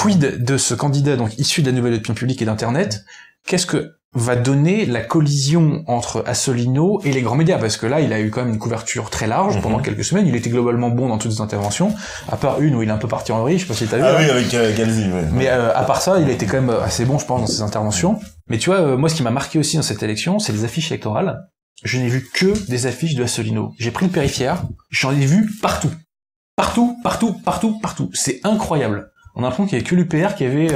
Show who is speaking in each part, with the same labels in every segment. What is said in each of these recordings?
Speaker 1: quid de ce candidat donc issu de la nouvelle opinion publique et d'internet? Qu'est-ce que va donner la collision entre Asselineau et les grands médias, parce que là il a eu quand même une couverture très large pendant quelques semaines, il était globalement bon dans toutes ses interventions, à part une où il est un peu parti en vrille, je sais pas si t'as vu.
Speaker 2: Ah oui, avec Galzi, ouais.
Speaker 1: Mais à part ça, il a été quand même assez bon, je pense, dans ses interventions. Mais tu vois, moi ce qui m'a marqué aussi dans cette élection, c'est les affiches électorales. Je n'ai vu que des affiches de Asselineau. J'ai pris le périphérique, j'en ai vu partout. Partout. C'est incroyable. On a l'impression qu'il y avait que l'UPR qui avait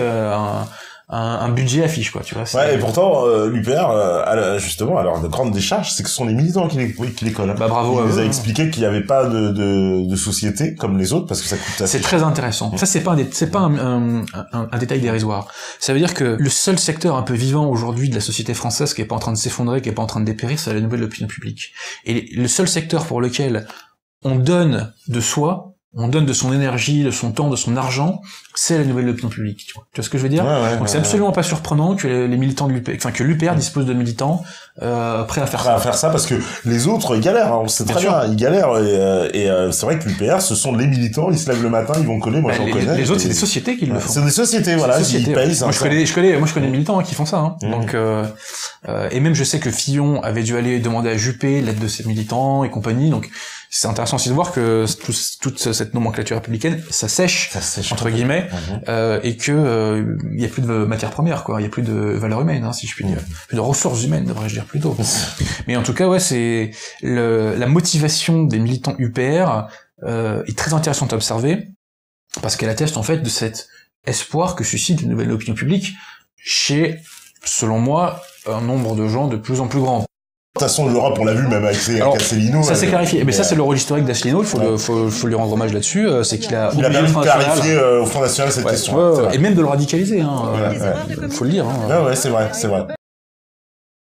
Speaker 1: un budget affiche, quoi, tu vois.
Speaker 2: Ouais, et pourtant, l'UPR, justement, alors, de grande décharge, c'est que ce sont les militants qui les collent.
Speaker 1: Bah, bravo.
Speaker 2: Il nous a expliqué qu'il n'y avait pas de société comme les autres, parce que ça coûte assez.
Speaker 1: C'est très intéressant. Ça, c'est pas un détail dérisoire. Ça veut dire que le seul secteur un peu vivant aujourd'hui de la société française qui est pas en train de s'effondrer, qui est pas en train de dépérir, c'est la nouvelle opinion publique. Et le seul secteur pour lequel on donne de soi, on donne de son énergie, de son temps, de son argent, c'est la nouvelle opinion publique. Tu vois ce que je veux dire? Donc c'est absolument pas surprenant que les militants de l'UPR, enfin que l'UPR dispose de militants prêts à faire ça.
Speaker 2: À faire ça, parce que les autres ils galèrent, hein, on sait très bien, ils galèrent, et c'est vrai que l'UPR, ce sont les militants, ils se lèvent le matin, ils vont coller, moi j'en connais.
Speaker 1: Les autres, c'est des sociétés qui le font.
Speaker 2: C'est des sociétés, voilà, ils payent.
Speaker 1: Moi je connais des militants qui font ça, hein. Donc et même je sais que Fillon avait dû aller demander à Juppé l'aide de ses militants et compagnie, donc c'est intéressant aussi de voir que toute cette nomenclature républicaine, ça sèche entre guillemets, et que il y a plus de matière première, quoi, il y a plus de valeur humaine, hein, si je puis dire, plus de ressources humaines, devrais-je dire plutôt. Mais en tout cas, ouais, c'est la motivation des militants UPR est très intéressante à observer, parce qu'elle atteste en fait de cet espoir que suscite une nouvelle opinion publique chez, selon moi, un nombre de gens de plus en plus grand.
Speaker 2: De toute façon, l'Europe, on l'a vu même avec Asselineau.
Speaker 1: Ça c'est clarifié. Mais ça, c'est le rôle historique d'Asselineau. Il faut lui rendre hommage là-dessus. C'est qu'il a
Speaker 2: bien clarifié au Front National cette question.
Speaker 1: Et même de le radicaliser. Faut le dire.
Speaker 2: Ouais, c'est vrai.